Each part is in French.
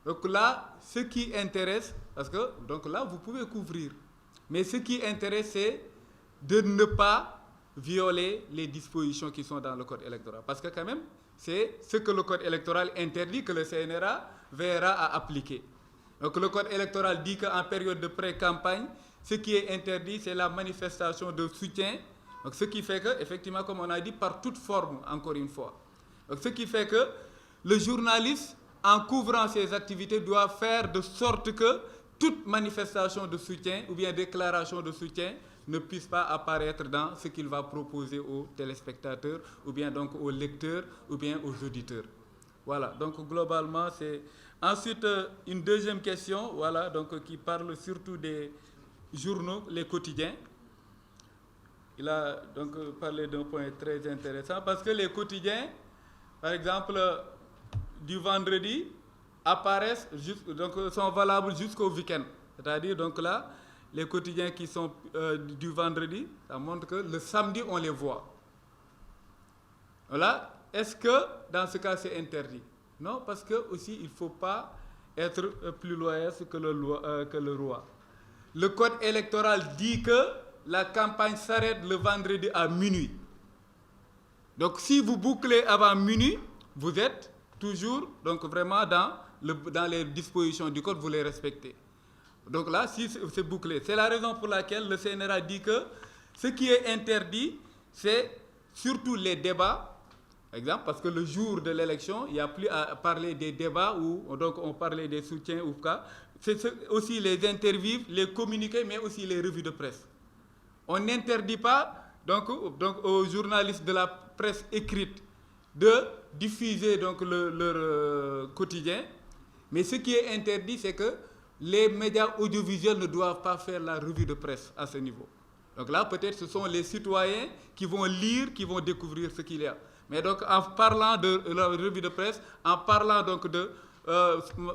Donc là, ce qui intéresse, parce que donc là, vous pouvez couvrir. Mais ce qui intéresse, c'est de ne pas violer les dispositions qui sont dans le code électoral. Parce que quand même, c'est ce que le code électoral interdit que le CNRA verra à appliquer. Donc le code électoral dit qu'en période de pré-campagne, ce qui est interdit, c'est la manifestation de soutien. Donc ce qui fait que, effectivement, comme on a dit, par toute forme, encore une fois. Donc ce qui fait que le journaliste, en couvrant ses activités, doit faire de sorte que toute manifestation de soutien ou bien déclaration de soutien ne puisse pas apparaître dans ce qu'il va proposer aux téléspectateurs ou bien donc aux lecteurs ou bien aux auditeurs. Voilà, donc globalement, c'est... Ensuite, une deuxième question, voilà, donc qui parle surtout des journaux, les quotidiens. Il a donc parlé d'un point très intéressant parce que les quotidiens, par exemple, du vendredi, apparaissent, donc sont valables jusqu'au week-end. C'est-à-dire, donc là, les quotidiens qui sont du vendredi, ça montre que le samedi, on les voit. Voilà. Est-ce que, dans ce cas, c'est interdit? Non, parce que aussi, il ne faut pas être plus loyal que le roi. Le code électoral dit que la campagne s'arrête le vendredi à minuit. Donc, si vous bouclez avant minuit, vous êtes toujours, donc vraiment dans les dispositions du code, vous les respectez. Donc là, si c'est bouclé, c'est la raison pour laquelle le CNRA dit que ce qui est interdit, c'est surtout les débats. Par exemple, parce que le jour de l'élection, il n'y a plus à parler des débats où donc on parlait des soutiens ou cas. C'est aussi les interviews, les communiqués, mais aussi les revues de presse. On n'interdit pas donc aux journalistes de la presse écrite de diffuser donc leur quotidien. Mais ce qui est interdit, c'est que les médias audiovisuels ne doivent pas faire la revue de presse à ce niveau. Donc là, peut-être ce sont les citoyens qui vont lire, qui vont découvrir ce qu'il y a. Mais donc, en parlant de la revue de presse, en parlant donc de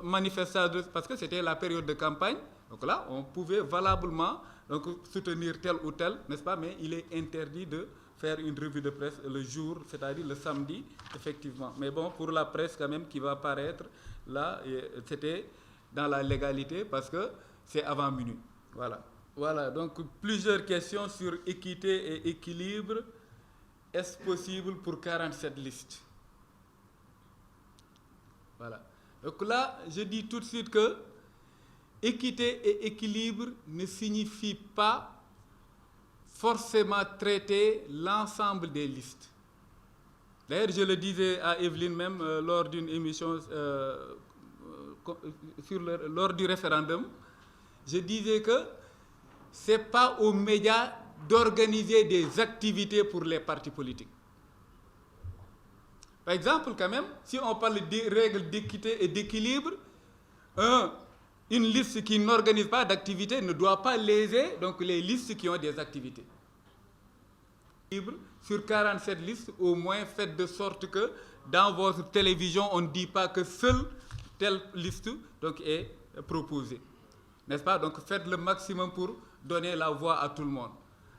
manifestations, parce que c'était la période de campagne, donc là, on pouvait valablement donc, soutenir tel ou tel, n'est-ce pas? Mais il est interdit de faire une revue de presse le jour, c'est-à-dire le samedi, effectivement. Mais bon, pour la presse quand même qui va paraître, là, c'était dans la légalité parce que c'est avant minuit. Voilà. Voilà, donc plusieurs questions sur équité et équilibre. Est-ce possible pour 47 listes? Voilà. Donc là, je dis tout de suite que équité et équilibre ne signifie pas forcément traiter l'ensemble des listes. D'ailleurs, je le disais à Evelyne même lors d'une émission lors du référendum, je disais que ce n'est pas aux médias d'organiser des activités pour les partis politiques. Par exemple, quand même, si on parle des règles d'équité et d'équilibre, une liste qui n'organise pas d'activité ne doit pas léser donc, les listes qui ont des activités. Sur 47 listes, au moins faites de sorte que dans votre télévision, on ne dit pas que seule telle liste donc, est proposée. N'est-ce pas? Donc faites le maximum pour donner la voix à tout le monde.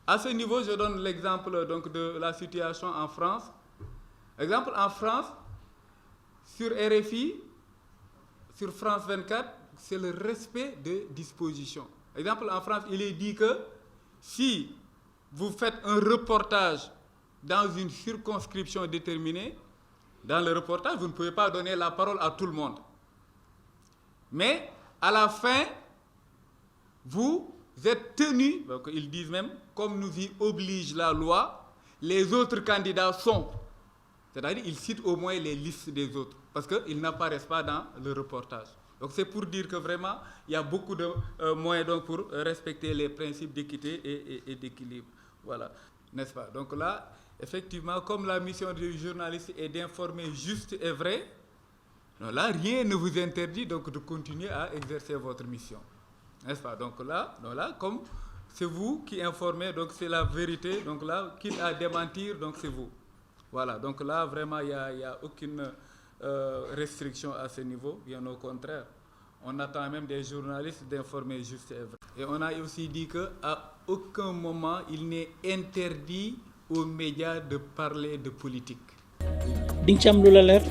À ce niveau, je donne l'exemple donc, de la situation en France. Exemple, en France, sur RFI, sur France 24, c'est le respect des dispositions. Exemple, en France, il est dit que si vous faites un reportage dans une circonscription déterminée, dans le reportage, vous ne pouvez pas donner la parole à tout le monde. Mais à la fin, vous êtes tenu, donc ils disent même, comme nous y oblige la loi, les autres candidats sont. C'est-à-dire qu'ils citent au moins les listes des autres, parce qu'ils n'apparaissent pas dans le reportage. Donc c'est pour dire que vraiment, il y a beaucoup de moyens donc, pour respecter les principes d'équité et d'équilibre. Voilà, n'est-ce pas? Donc là, effectivement, comme la mission du journaliste est d'informer juste et vrai, donc là, rien ne vous interdit donc, de continuer à exercer votre mission. N'est-ce pas? Donc là, comme c'est vous qui informez, donc c'est la vérité. Donc là, quitte à démentir, donc c'est vous. Voilà, donc là, vraiment, il n'y a aucune restriction à ce niveau, bien au contraire. On attend même des journalistes d'informer juste et vrai. Et on a aussi dit qu'à aucun moment, il n'est interdit aux médias de parler de politique. Ding ci am lu la leer